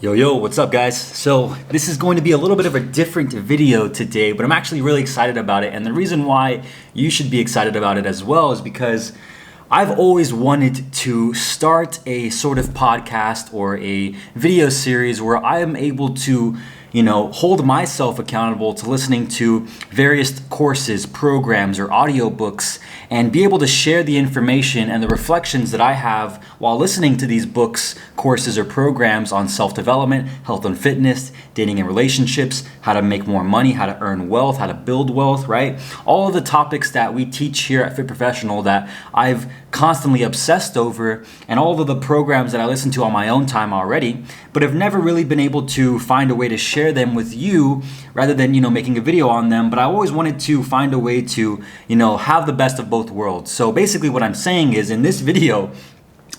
Yo, what's up guys? So this is going to be a little bit of a different video today, but I'm actually really excited about it. And the reason why you should be excited about it as well is because I've always wanted to start a sort of podcast or a video series where I am able to hold myself accountable to listening to various courses, programs, or audiobooks and be able to share the information and the reflections that I have while listening to these books, courses, or programs on self-development, health and fitness, dating and relationships, how to make more money, how to earn wealth, how to build wealth, right? All of the topics that we teach here at Fit Professional that I've constantly obsessed over, and all of the programs that I listen to on my own time already, but have never really been able to find a way to share them with you rather than, making a video on them. But I always wanted to find a way to, have the best of both worlds. So basically what I'm saying is in this video,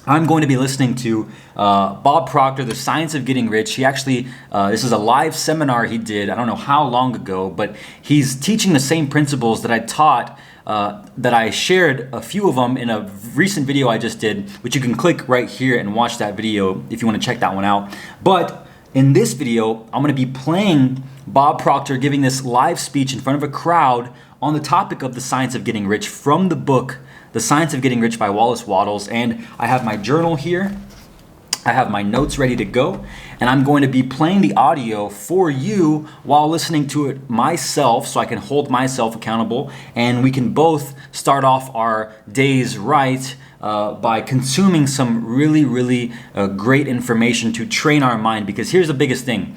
I'm going to be listening to Bob Proctor, The Science of Getting Rich. He actually, this is a live seminar he did, I don't know how long ago, but he's teaching the same principles that I taught, that I shared a few of them in a recent video I just did, which you can click right here and watch that video if you want to check that one out. But in this video, I'm going to be playing Bob Proctor giving this live speech in front of a crowd on the topic of the science of getting rich from the book, The Science of Getting Rich by Wallace Wattles. And I have my journal here. I have my notes ready to go, and I'm going to be playing the audio for you while listening to it myself so I can hold myself accountable, and we can both start off our days right by consuming some really great information to train our mind. Because here's the biggest thing.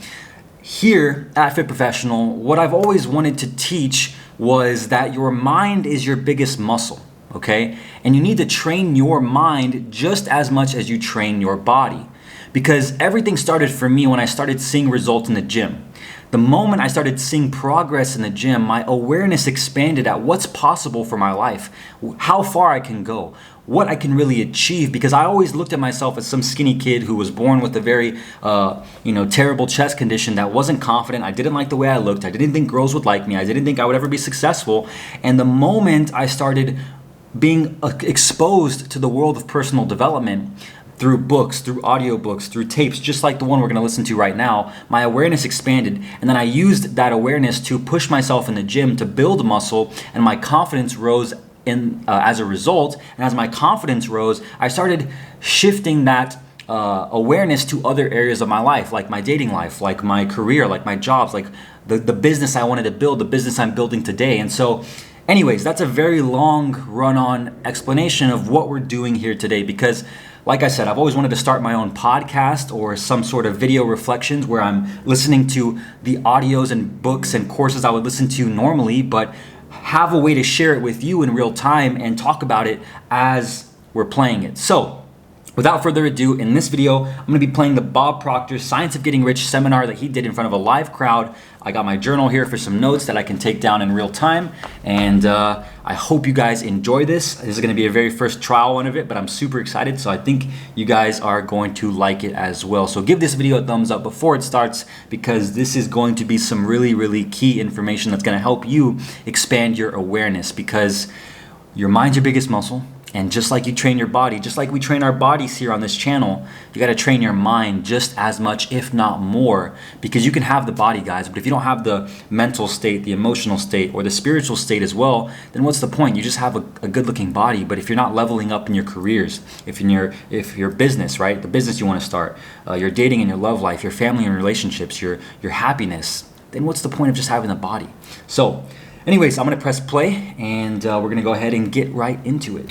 Here at Fit Professional, what I've always wanted to teach was that your mind is your biggest muscle. Okay? And you need to train your mind just as much as you train your body. Because everything started for me when I started seeing results in the gym. The moment I started seeing progress in the gym, my awareness expanded at what's possible for my life, how far I can go, what I can really achieve. Because I always looked at myself as some skinny kid who was born with a very, terrible chest condition that wasn't confident. I didn't like the way I looked. I didn't think girls would like me. I didn't think I would ever be successful. And the moment I started being exposed to the world of personal development through books, through audiobooks, through tapes, just like the one we're going to listen to right now, my awareness expanded. And then I used that awareness to push myself in the gym to build muscle, and my confidence rose as a result. And as my confidence rose, I started shifting that awareness to other areas of my life, like my dating life, like my career, like my jobs, like the business I wanted to build, the business I'm building today. And so anyways, that's a very long run-on explanation of what we're doing here today, because like I said, I've always wanted to start my own podcast or some sort of video reflections where I'm listening to the audios and books and courses I would listen to normally, but have a way to share it with you in real time and talk about it as we're playing it. So without further ado, in this video, I'm going to be playing the Bob Proctor Science of Getting Rich seminar that he did in front of a live crowd. I got my journal here for some notes that I can take down in real time, and I hope you guys enjoy this. This is going to be a very first trial one of it, but I'm super excited, so I think you guys are going to like it as well. So give this video a thumbs up before it starts, because this is going to be some really key information that's going to help you expand your awareness, because your mind's your biggest muscle. And just like you train your body, just like we train our bodies here on this channel, you got to train your mind just as much, if not more, because you can have the body, guys, but if you don't have the mental state, the emotional state, or the spiritual state as well, then what's the point? You just have a good-looking body, but if you're not leveling up in your careers, if your business, right, the business you want to start, your dating and your love life, your family and relationships, your happiness, then what's the point of just having the body? So, anyways, I'm going to press play, and we're going to go ahead and get right into it.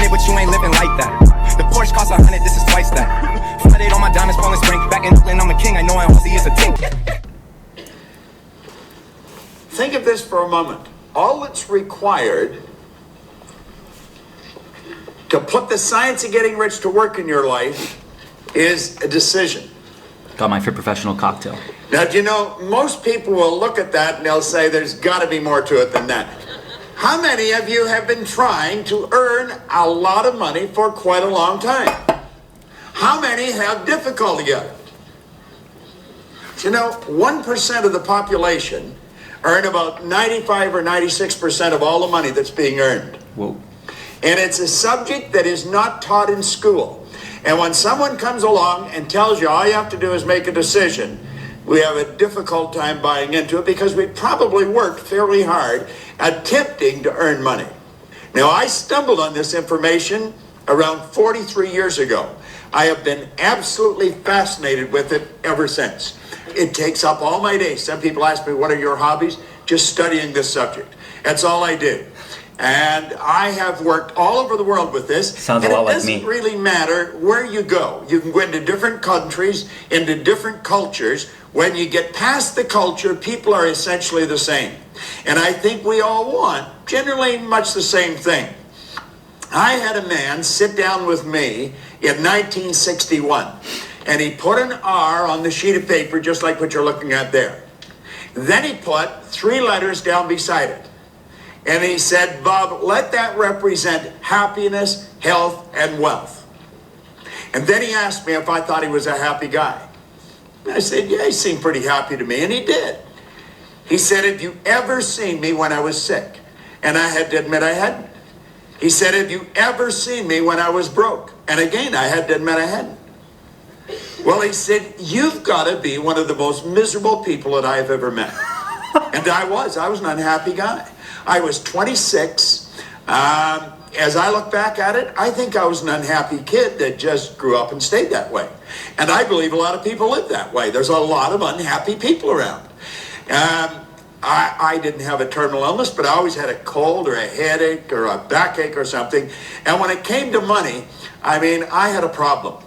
But you ain't living like that. The Porsche costs 100, this is twice that. Flooded on my diamonds, falling spring. Back in Brooklyn, I'm a king. I know I Aussie is a ting. Think of this for a moment. All that's required to put the science of getting rich to work in your life is a decision. Got my Fit Professional cocktail. Now, do you know, most people will look at that and they'll say there's got to be more to it than that. How many of you have been trying to earn a lot of money for quite a long time? How many have difficulty at it? You know, 1% of the population earn about 95 or 96% of all the money that's being earned. Whoa. And it's a subject that is not taught in school. And when someone comes along and tells you all you have to do is make a decision, we have a difficult time buying into it because we probably worked fairly hard attempting to earn money. Now, I stumbled on this information around 43 years ago. I have been absolutely fascinated with it ever since. It takes up all my days. Some people ask me, what are your hobbies? Just studying this subject. That's all I do. And I have worked all over the world with this. Sounds a lot like me. It doesn't really matter where you go. You can go into different countries, into different cultures. When you get past the culture, people are essentially the same. And I think we all want generally much the same thing. I had a man sit down with me in 1961, and he put an R on the sheet of paper just like what you're looking at there. Then he put 3 letters down beside it. And he said, Bob, let that represent happiness, health, and wealth. And then he asked me if I thought he was a happy guy. And I said, yeah, he seemed pretty happy to me, and he did. He said, have you ever seen me when I was sick? And I had to admit I hadn't. He said, have you ever seen me when I was broke? And again, I had to admit I hadn't. Well, he said, you've got to be one of the most miserable people that I've ever met. And I was an unhappy guy. I was 26. As I look back at it, I think I was an unhappy kid that just grew up and stayed that way. And I believe a lot of people live that way. There's a lot of unhappy people around. I didn't have a terminal illness, but I always had a cold or a headache or a backache or something. And when it came to money, I mean, I had a problem.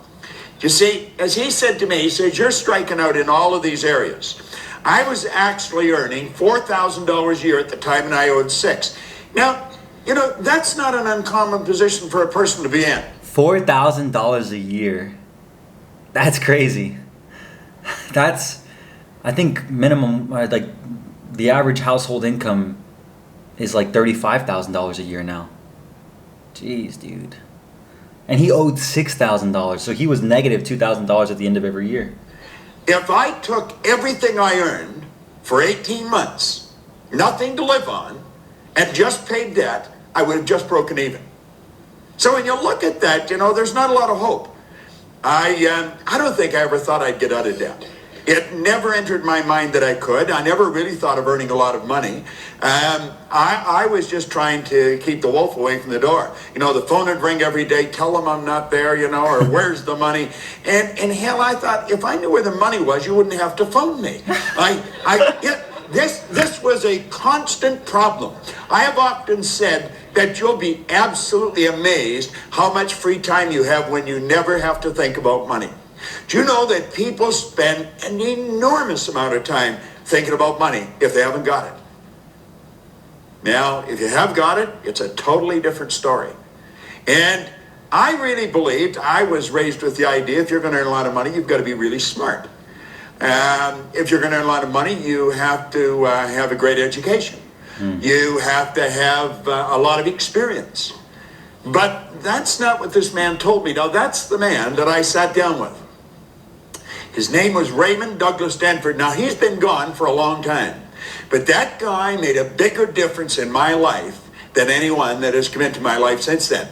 You see, as he said to me, he says, you're striking out in all of these areas. I was actually earning $4,000 a year at the time, and I owed $6,000. Now, you know, that's not an uncommon position for a person to be in. $4,000 a year. That's crazy. That's, I think, minimum, like, the average household income is like $35,000 a year now. Jeez, dude. And he owed $6,000, so he was negative $2,000 at the end of every year. If I took everything I earned for 18 months, nothing to live on, and just paid debt, I would have just broken even. So when you look at that, you know, there's not a lot of hope. I don't think I ever thought I'd get out of debt. It never entered my mind that I could. I never really thought of earning a lot of money. I was just trying to keep the wolf away from the door. You know, the phone would ring every day, tell them I'm not there, you know, or where's the money? And hell, I thought, if I knew where the money was, you wouldn't have to phone me. This was a constant problem. I have often said that you'll be absolutely amazed how much free time you have when you never have to think about money. Do you know that people spend an enormous amount of time thinking about money if they haven't got it? Now, if you have got it, it's a totally different story. And I really believed, I was raised with the idea, if you're going to earn a lot of money, you've got to be really smart. If you're going to earn a lot of money, you have to have a great education. You have to have a lot of experience. But that's not what this man told me. Now, that's the man that I sat down with. His name was Raymond Douglas Denford. Now, he's been gone for a long time. But that guy made a bigger difference in my life than anyone that has come into my life since then.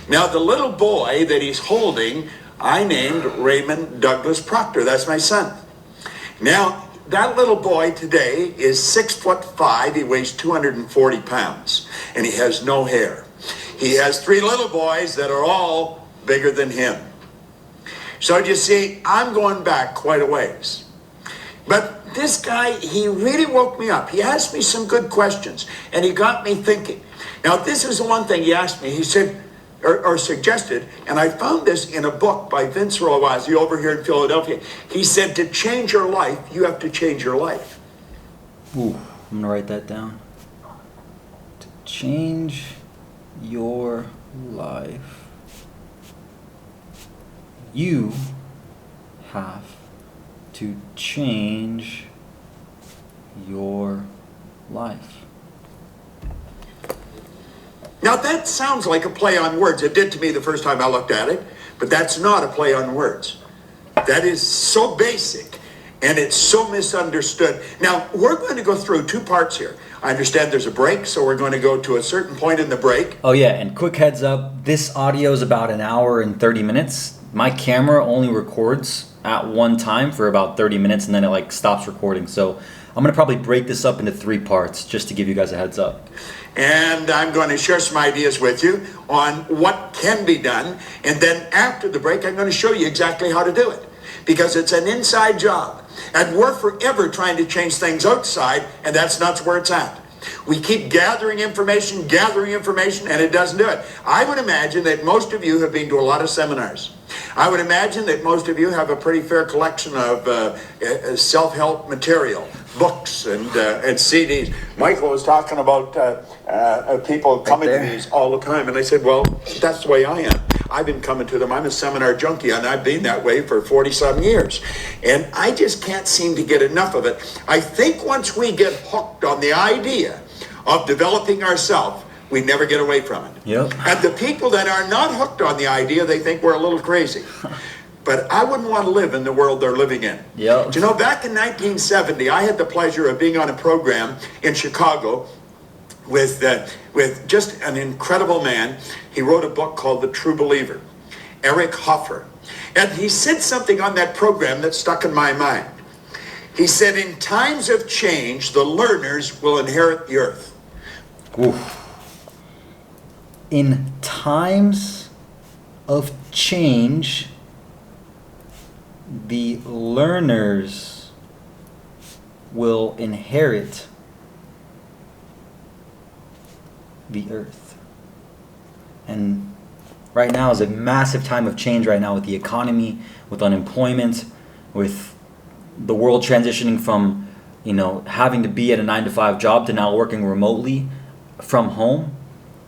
Now, the little boy that he's holding, I named Raymond Douglas Proctor. That's my son. Now, that little boy today is 6'5". He weighs 240 pounds. And he has no hair. He has 3 little boys that are all bigger than him. So you see, I'm going back quite a ways. But this guy, he really woke me up. He asked me some good questions, and he got me thinking. Now, this is the one thing he asked me. He said, or suggested, and I found this in a book by Vince Rowazi over here in Philadelphia. He said, to change your life, you have to change your life. Ooh, I'm going to write that down. To change your life, you have to change your life. Now that sounds like a play on words. It did to me the first time I looked at it, but that's not a play on words. That is so basic and it's so misunderstood. Now we're going to go through 2 parts here. I understand there's a break, so we're going to go to a certain point in the break. Oh yeah, and quick heads up, this audio is about 1 hour and 30 minutes. my camera only records at one time for about 30 minutes and then it like stops recording. So I'm going to probably break this up into 3 parts just to give you guys a heads up. And I'm going to share some ideas with you on what can be done. And then after the break, I'm going to show you exactly how to do it. Because it's an inside job. And we're forever trying to change things outside, and that's not where it's at. We keep gathering information, and it doesn't do it. I would imagine that most of you have been to a lot of seminars. I would imagine that most of you have a pretty fair collection of self-help material, books and CDs. Michael was talking about people coming to these all the time, and I said, well, that's the way I am. I've been coming to them. I'm a seminar junkie, and I've been that way for 40-some years. And I just can't seem to get enough of it. I think once we get hooked on the idea of developing ourselves, we never get away from it. Yep. And the people that are not hooked on the idea, they think we're a little crazy. But I wouldn't want to live in the world they're living in. Yep. You know, back in 1970, I had the pleasure of being on a program in Chicago with just an incredible man. He wrote a book called The True Believer, Eric Hoffer. And he said something on that program that stuck in my mind. He said, in times of change, the learners will inherit the earth. Oof. In times of change, the learners will inherit the earth. And right now is a massive time of change right now with the economy, with unemployment, with the world transitioning from, having to be at a 9-to-5 job to now working remotely from home.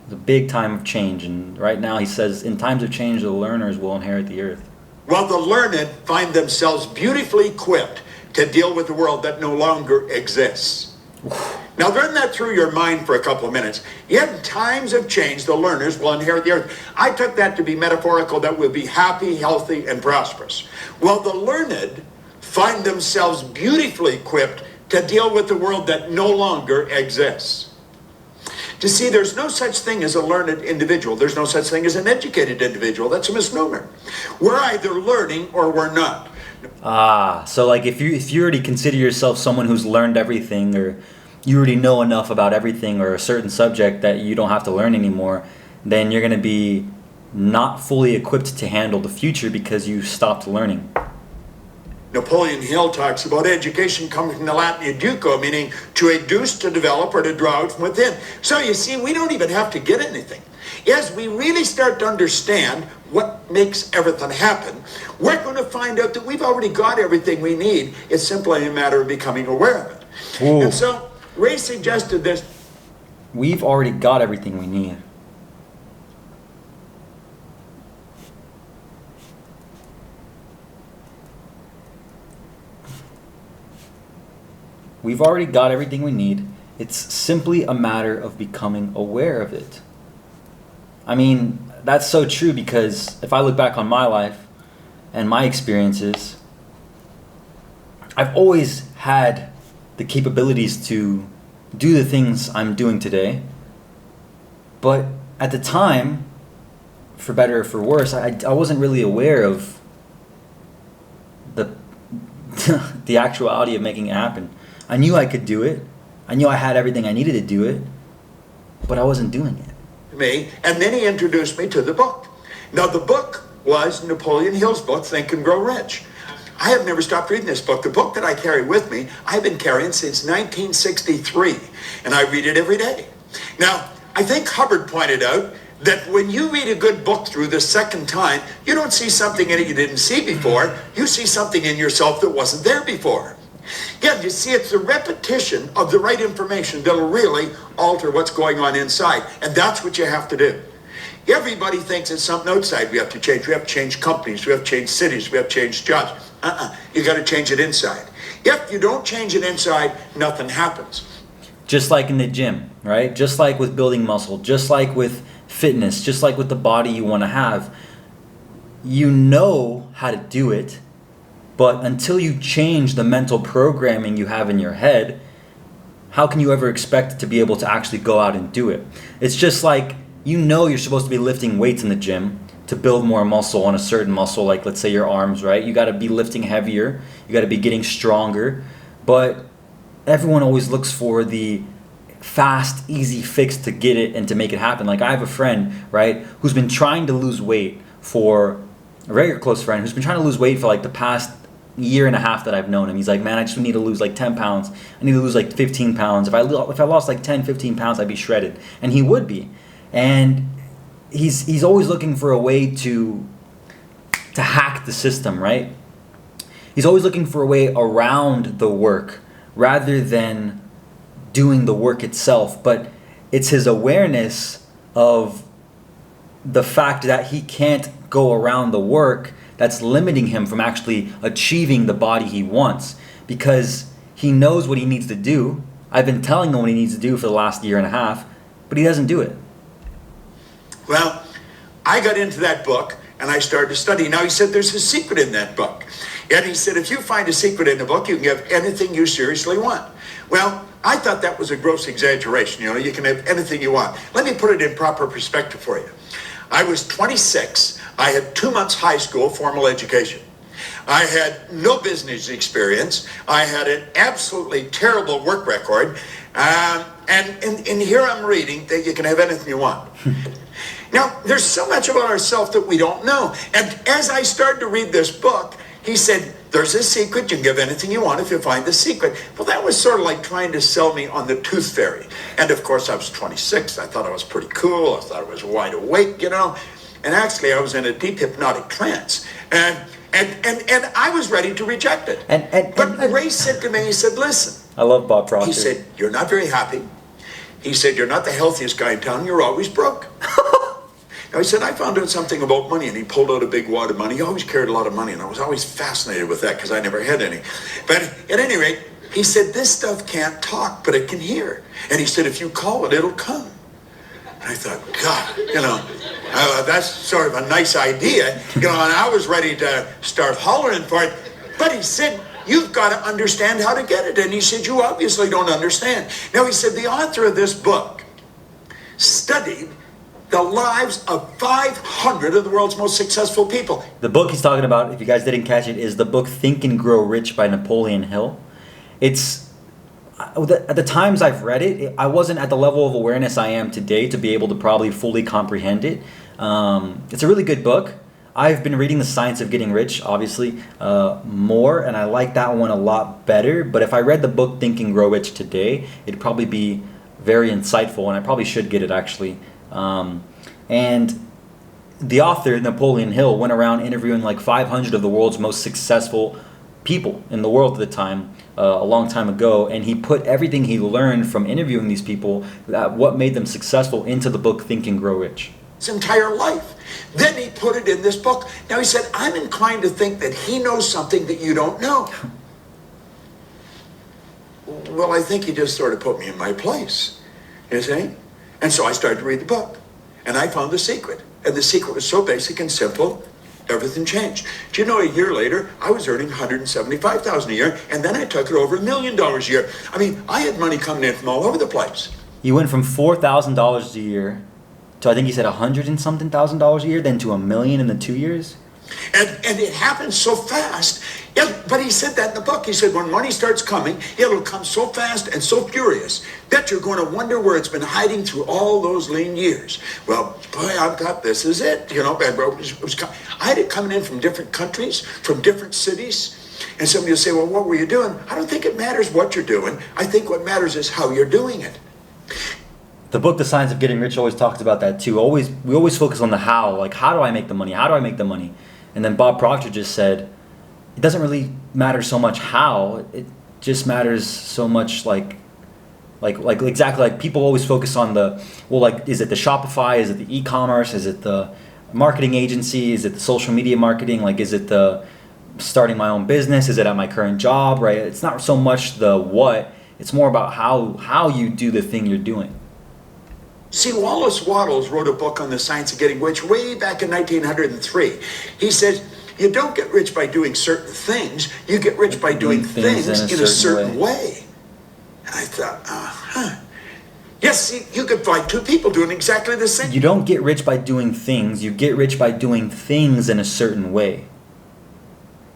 It's a big time of change. And right now he says, in times of change, the learners will inherit the earth. Well, the learned find themselves beautifully equipped to deal with the world that no longer exists. Now, run that through your mind for a couple of minutes. In times of change, the learners will inherit the earth. I took that to be metaphorical, that we'll be happy, healthy, and prosperous. Well, the learned find themselves beautifully equipped to deal with the world that no longer exists. To see, there's no such thing as a learned individual. There's no such thing as an educated individual. That's a misnomer. We're either learning or we're not. So like if you already consider yourself someone who's learned everything, or you already know enough about everything or a certain subject that you don't have to learn anymore, then you're going to be not fully equipped to handle the future because you stopped learning. Napoleon Hill talks about education coming from the Latin educo, meaning to educe, to develop, or to draw out from within. So you see, we don't even have to get anything. As we really start to understand what makes everything happen, we're going to find out that we've already got everything we need. It's simply a matter of becoming aware of it. Ooh. And so Ray suggested this. We've already got everything we need. We've already got everything we need. It's simply a matter of becoming aware of it. I mean, that's so true, because if I look back on my life and my experiences, I've always had the capabilities to do the things I'm doing today. But at the time, for better or for worse, I wasn't really aware of the actuality of making it happen. I knew I could do it. I knew I had everything I needed to do it, but I wasn't doing it. Me, and then he introduced me to the book. Now, the book was Napoleon Hill's book, Think and Grow Rich. I have never stopped reading this book. The book that I carry with me, I've been carrying since 1963, and I read it every day. Now, I think Hubbard pointed out that when you read a good book through the second time, you don't see something in it you didn't see before. You see something in yourself that wasn't there before. Yeah, you see, it's the repetition of the right information that'll really alter what's going on inside. And that's what you have to do. Everybody thinks it's something outside we have to change. We have to change companies. We have to change cities. We have to change jobs. You got to change it inside. If you don't change it inside, nothing happens. Just like in the gym, right? Just like with building muscle. Just like with fitness. Just like with the body you want to have. You know how to do it. But until you change the mental programming you have in your head, how can you ever expect to be able to actually go out and do it? It's just like, you're supposed to be lifting weights in the gym, to build more muscle on a certain muscle, like let's say your arms, right? You got to be lifting heavier, you got to be getting stronger, but everyone always looks for the fast, easy fix to get it and to make it happen. Like I have a friend, right, who's been trying to lose weight for a very close friend who's been trying to lose weight for like the past year and a half that I've known him. He's like, man, I just need to lose like 10 pounds. I need to lose like 15 pounds. If I lost like 10, 15 pounds, I'd be shredded. And he would be. And he's always looking for a way to hack the system, right? He's always looking for a way around the work rather than doing the work itself. But it's his awareness of the fact that he can't go around the work that's limiting him from actually achieving the body he wants, because he knows what he needs to do. I've been telling him what he needs to do for the last year and a half, but he doesn't do it. Well, I got into that book and I started to study. Now he said there's a secret in that book. And he said if you find a secret in the book, you can have anything you seriously want. Well, I thought that was a gross exaggeration. You know, you can have anything you want. Let me put it in proper perspective for you. I was 26. I had 2 months high school formal education. I had no business experience. I had an absolutely terrible work record. And here I'm reading that you can have anything you want. Now, there's so much about ourselves that we don't know. And as I started to read this book, he said, there's a secret. You can give anything you want if you find the secret. Well, that was sort of like trying to sell me on the tooth fairy. And of course, I was 26. I thought I was pretty cool. I thought I was wide awake, you know. And actually, I was in a deep hypnotic trance. And I was ready to reject it. But Ray said to me, he said, listen. I love Bob Proctor. He said, you're not very happy. He said, you're not the healthiest guy in town. You're always broke. Now, he said, I found out something about money, and he pulled out a big wad of money. He always carried a lot of money, and I was always fascinated with that because I never had any. But at any rate, he said, this stuff can't talk, but it can hear. And he said, if you call it, it'll come. And I thought, God, you know, that's sort of a nice idea. You know, and I was ready to start hollering for it. But he said, you've got to understand how to get it. And he said, you obviously don't understand. Now, he said, the author of this book studied the lives of 500 of the world's most successful people. The book he's talking about, if you guys didn't catch it, is the book Think and Grow Rich by Napoleon Hill. It's, at the times I've read it, I wasn't at the level of awareness I am today to be able to probably fully comprehend it. It's a really good book. I've been reading The Science of Getting Rich, obviously, more, and I like that one a lot better. But if I read the book Think and Grow Rich today, it'd probably be very insightful, and I probably should get it, actually. And the author, Napoleon Hill, went around interviewing like 500 of the world's most successful people in the world at the time, a long time ago, and he put everything he learned from interviewing these people, what made them successful, into the book Think and Grow Rich. His entire life. Then he put it in this book. Now he said, I'm inclined to think that he knows something that you don't know. Well, I think he just sort of put me in my place, you see? And so I started to read the book, and I found the secret. And the secret was so basic and simple, everything changed. Do you know, a year later, I was earning $175,000 a year, and then I took it over $1 million a year. I mean, I had money coming in from all over the place. You went from $4,000 a year to, I think he said, $100 and something thousand a year, then to $1 million in the 2 years? And it happened so fast. Yeah, but he said that in the book. He said, when money starts coming, it'll come so fast and so furious that you're going to wonder where it's been hiding through all those lean years. Well, boy, I've got this is it. You know, I had it coming in from different countries, from different cities. And somebody will say, well, what were you doing? I don't think it matters what you're doing. I think what matters is how you're doing it. The book, The Science of Getting Rich, always talks about that too. We always focus on the how. Like, how do I make the money? How do I make the money? And then Bob Proctor just said, it doesn't really matter so much how. It just matters so much like exactly, like people always focus on the, well, like, is it the Shopify? Is it the e-commerce? Is it the marketing agency? Is it the social media marketing? Like, is it the starting my own business? Is it at my current job, right? It's not so much the what. It's more about how you do the thing you're doing. See, Wallace Wattles wrote a book on the science of getting rich way back in 1903. He says, you don't get rich by doing certain things. You get rich by doing things in a certain way. And I thought, Yes, see, you could find two people doing exactly the same. You don't get rich by doing things. You get rich by doing things in a certain way.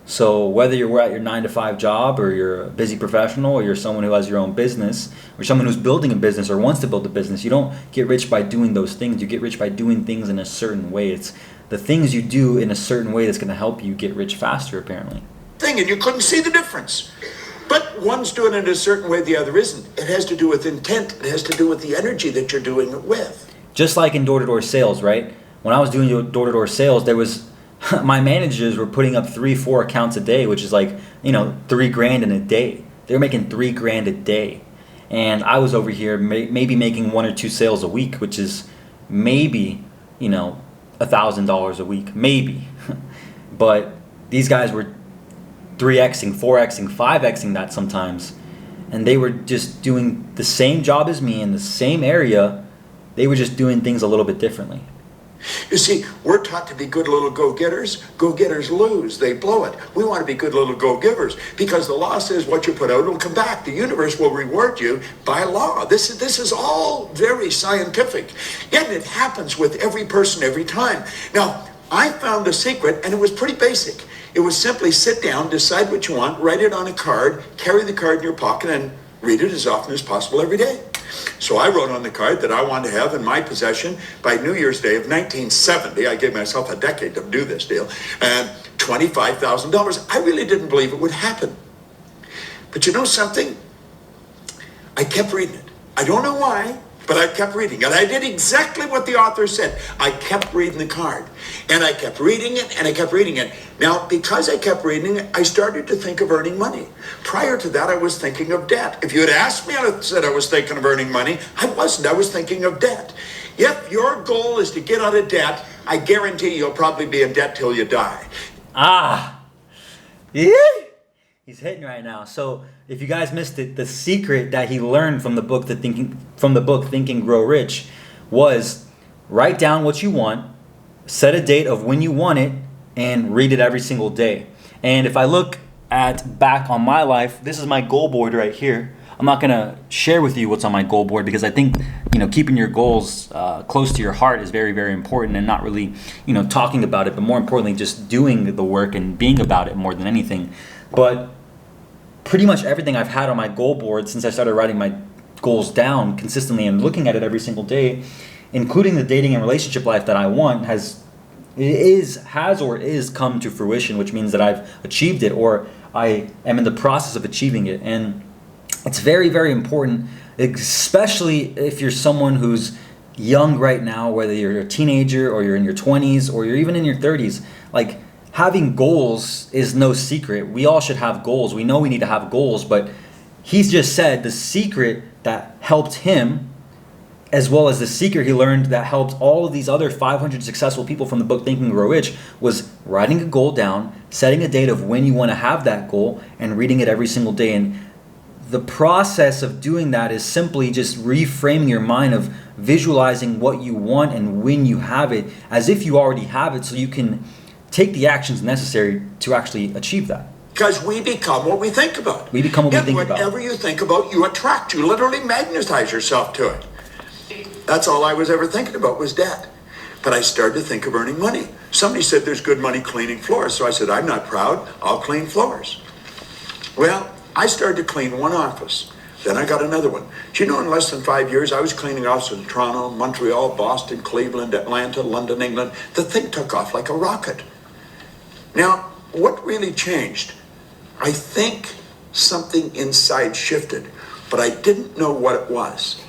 So whether you're at your 9 to 5 job, or you're a busy professional, or you're someone who has your own business, or someone who's building a business or wants to build a business, you don't get rich by doing those things. You get rich by doing things in a certain way. It's the things you do in a certain way that's going to help you get rich faster, apparently. And you couldn't see the difference. But one's doing it a certain way, the other isn't. It has to do with intent. It has to do with the energy that you're doing it with. Just like in door-to-door sales, right? When I was doing door-to-door sales, there was my managers were putting up 3-4 accounts a day, which is like, $3,000 in a day. They were making $3,000 a day, and I was over here maybe making 1 or 2 sales a week, which is maybe $1,000 a week, maybe. But these guys were 3xing, 4xing, 5xing that sometimes, and they were just doing the same job as me in the same area. They were just doing things a little bit differently. You see, we're taught to be good little go-getters. Go-getters lose. They blow it. We want to be good little go-givers because the law says what you put out will come back. The universe will reward you by law. This is all very scientific. Yet it happens with every person every time. Now, I found the secret, and it was pretty basic. It was simply sit down, decide what you want, write it on a card, carry the card in your pocket, and read it as often as possible every day. So I wrote on the card that I wanted to have in my possession by New Year's Day of 1970. I gave myself a decade to do this deal. And $25,000. I really didn't believe it would happen. But you know something? I kept reading it. I don't know why, but I kept reading. And I did exactly what the author said. I kept reading the card. And I kept reading it, and I kept reading it. Now, because I kept reading it, I started to think of earning money. Prior to that, I was thinking of debt. If you had asked me, I would have said I was thinking of earning money. I wasn't. I was thinking of debt. If your goal is to get out of debt, I guarantee you'll probably be in debt till you die. Yeah. He's hitting right now. So if you guys missed it, the secret that he learned from the book, Think and Grow Rich, was write down what you want, set a date of when you want it, and read it every single day. And if I look back on my life, this is my goal board right here. I'm not gonna share with you what's on my goal board because I think keeping your goals close to your heart is very, very important, and not really talking about it, but more importantly just doing the work and being about it more than anything. But pretty much everything I've had on my goal board since I started writing my goals down consistently and looking at it every single day, including the dating and relationship life that I want, has come to fruition, which means that I've achieved it, or I am in the process of achieving it. And it's very, very important, especially if you're someone who's young right now, whether you're a teenager or you're in your 20s or you're even in your 30s. Like, having goals is no secret. We all should have goals. We know we need to have goals, but he's just said the secret that helped him, as well as the secret he learned that helped all of these other 500 successful people from the book Think and Grow Rich, was writing a goal down, setting a date of when you want to have that goal, and reading it every single day. And the process of doing that is simply just reframing your mind of visualizing what you want and when you have it as if you already have it, so you can take the actions necessary to actually achieve that. Because we become what we think about. We become what we think about. Whatever you think about, you attract. You literally magnetize yourself to it. That's all I was ever thinking about was debt. But I started to think of earning money. Somebody said there's good money cleaning floors. So I said, I'm not proud. I'll clean floors. Well, I started to clean one office. Then I got another one. Do you know, in less than 5 years, I was cleaning offices in Toronto, Montreal, Boston, Cleveland, Atlanta, London, England. The thing took off like a rocket. Now, what really changed? I think something inside shifted, but I didn't know what it was.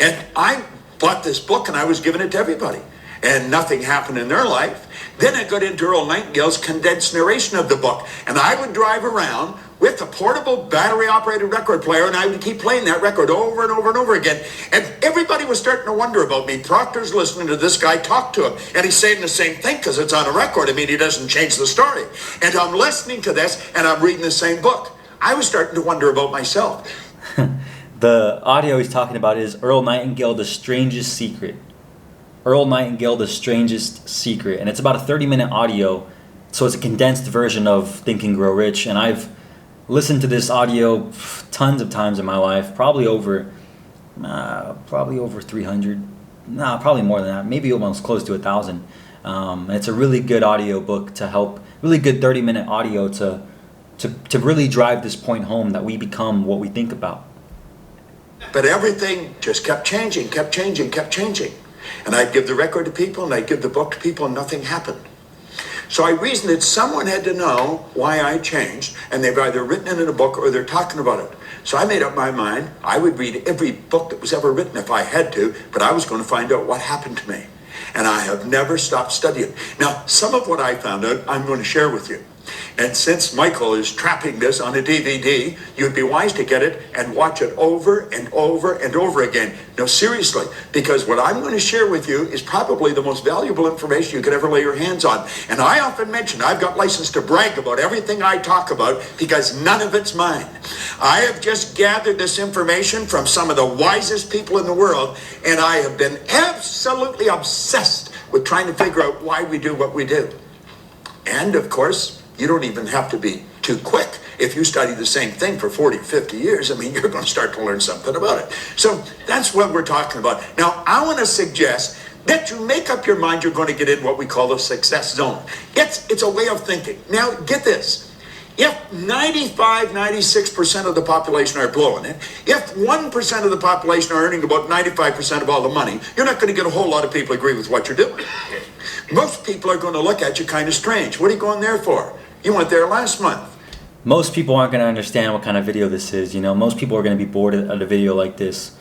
And I bought this book and I was giving it to everybody, and nothing happened in their life. Then I got into Earl Nightingale's condensed narration of the book, and I would drive around with a portable battery-operated record player, and I would keep playing that record over and over and over again. And everybody was starting to wonder about me. Proctor's listening to this guy talk to him, and he's saying the same thing because it's on a record. I mean, he doesn't change the story. And I'm listening to this, and I'm reading the same book. I was starting to wonder about myself. The audio he's talking about is Earl Nightingale, The Strangest Secret. Earl Nightingale, The Strangest Secret. And it's about a 30-minute audio, so it's a condensed version of Think and Grow Rich. And I've listened to this audio tons of times in my life, probably over Probably over 300. Nah, probably more than that. Maybe almost close to 1,000. And it's a really good audio book to help, really good 30-minute audio to really drive this point home that we become what we think about. But everything just kept changing, kept changing, kept changing. And I'd give the record to people and I'd give the book to people and nothing happened. So I reasoned that someone had to know why I changed, and they've either written it in a book or they're talking about it. So I made up my mind I would read every book that was ever written if I had to, but I was going to find out what happened to me. And I have never stopped studying. Now, some of what I found out I'm going to share with you. And since Michael is trapping this on a DVD, you'd be wise to get it and watch it over and over and over again. No, seriously, because what I'm going to share with you is probably the most valuable information you could ever lay your hands on. And I often mention I've got license to brag about everything I talk about because none of it's mine. I have just gathered this information from some of the wisest people in the world, and I have been absolutely obsessed with trying to figure out why we do what we do. And, of course, you don't even have to be too quick. If you study the same thing for 40, 50 years, I mean, you're going to start to learn something about it. So that's what we're talking about. Now, I want to suggest that you make up your mind you're going to get in what we call the success zone. It's a way of thinking. Now, get this. If 95, 96% of the population are blowing it, if 1% of the population are earning about 95% of all the money, you're not going to get a whole lot of people agree with what you're doing. Most people are going to look at you kind of strange. What are you going there for? You went there last month. Most people aren't going to understand what kind of video this is. Most people are going to be bored at a video like this.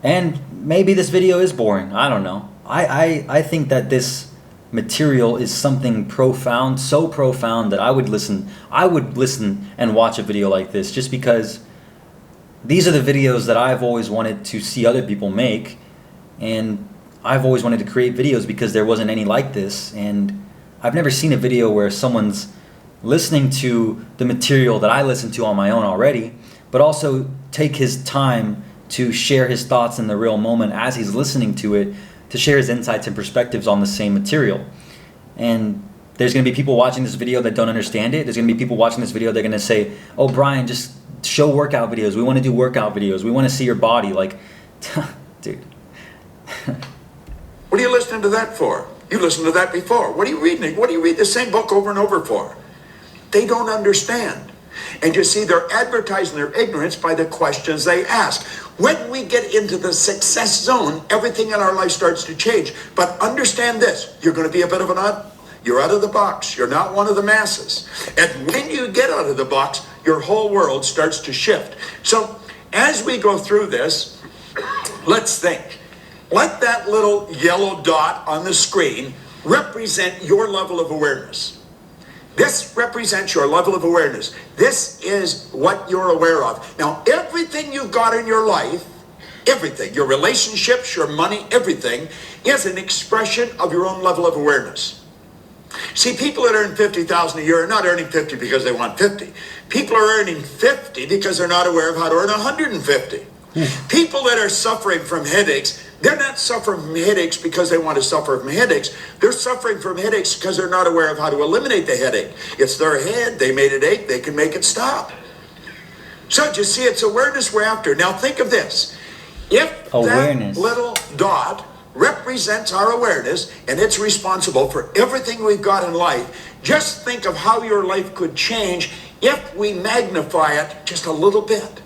And maybe this video is boring. I don't know. I think that this material is something profound, so profound that I would listen and watch a video like this just because these are the videos that I've always wanted to see other people make, and I've always wanted to create videos because there wasn't any like this, and I've never seen a video where someone's listening to the material that I listen to on my own already, but also take his time to share his thoughts in the real moment as he's listening to it, to share his insights and perspectives on the same material. And there's going to be people watching this video that don't understand it. There's going to be people watching this video that are going to say, oh, Brian, just show workout videos. We want to do workout videos. We want to see your body. Like, dude. What are you listening to that for? You listened to that before. What are you reading? What do you read the same book over and over for? They don't understand. And you see, they're advertising their ignorance by the questions they ask. When we get into the success zone, everything in our life starts to change. But understand this, you're going to be a bit of an odd. You're out of the box. You're not one of the masses. And when you get out of the box, your whole world starts to shift. So as we go through this, let's think. Let that little yellow dot on the screen represent your level of awareness. This represents your level of awareness. This is what you're aware of. Now, everything you've got in your life, everything, your relationships, your money, everything, is an expression of your own level of awareness. See, people that earn $50,000 a year are not earning 50 because they want 50. People are earning 50 because they're not aware of how to earn 150. People that are suffering from headaches, they're not suffering from headaches because they want to suffer from headaches. They're suffering from headaches because they're not aware of how to eliminate the headache. It's their head. They made it ache. They can make it stop. So, you see, it's awareness we're after. Now, think of this. If awareness, that little dot represents our awareness and it's responsible for everything we've got in life, just think of how your life could change if we magnify it just a little bit.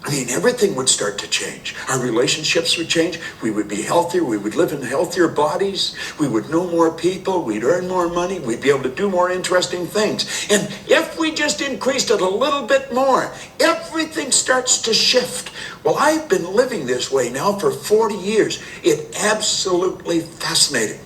I mean, everything would start to change. Our relationships would change. We would be healthier. We would live in healthier bodies. We would know more people. We'd earn more money. We'd be able to do more interesting things. And if we just increased it a little bit more, everything starts to shift. Well, I've been living this way now for 40 years. It's absolutely fascinating.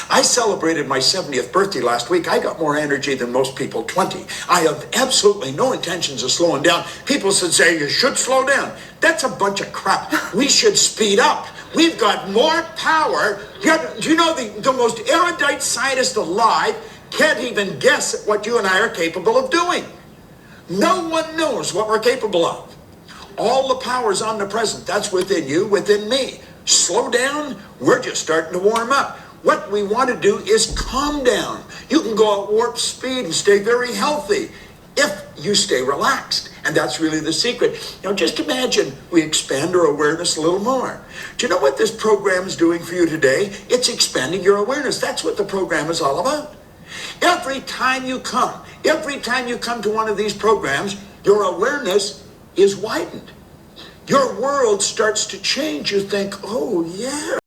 I celebrated my 70th birthday last week. I got more energy than most people 20. I have absolutely no intentions of slowing down. People should say you should slow down. That's a bunch of crap. We should speed up. We've got more power. Do you know the most erudite scientist alive can't even guess at what you and I are capable of doing? No one knows what we're capable of. All the power is omnipresent. That's within you, within me. Slow down. We're just starting to warm up. What we want to do is calm down. You can go at warp speed and stay very healthy if you stay relaxed. And that's really the secret. Just imagine we expand our awareness a little more. Do you know what this program is doing for you today? It's expanding your awareness. That's what the program is all about. Every time you come to one of these programs, your awareness is widened. Your world starts to change. You think, oh yeah.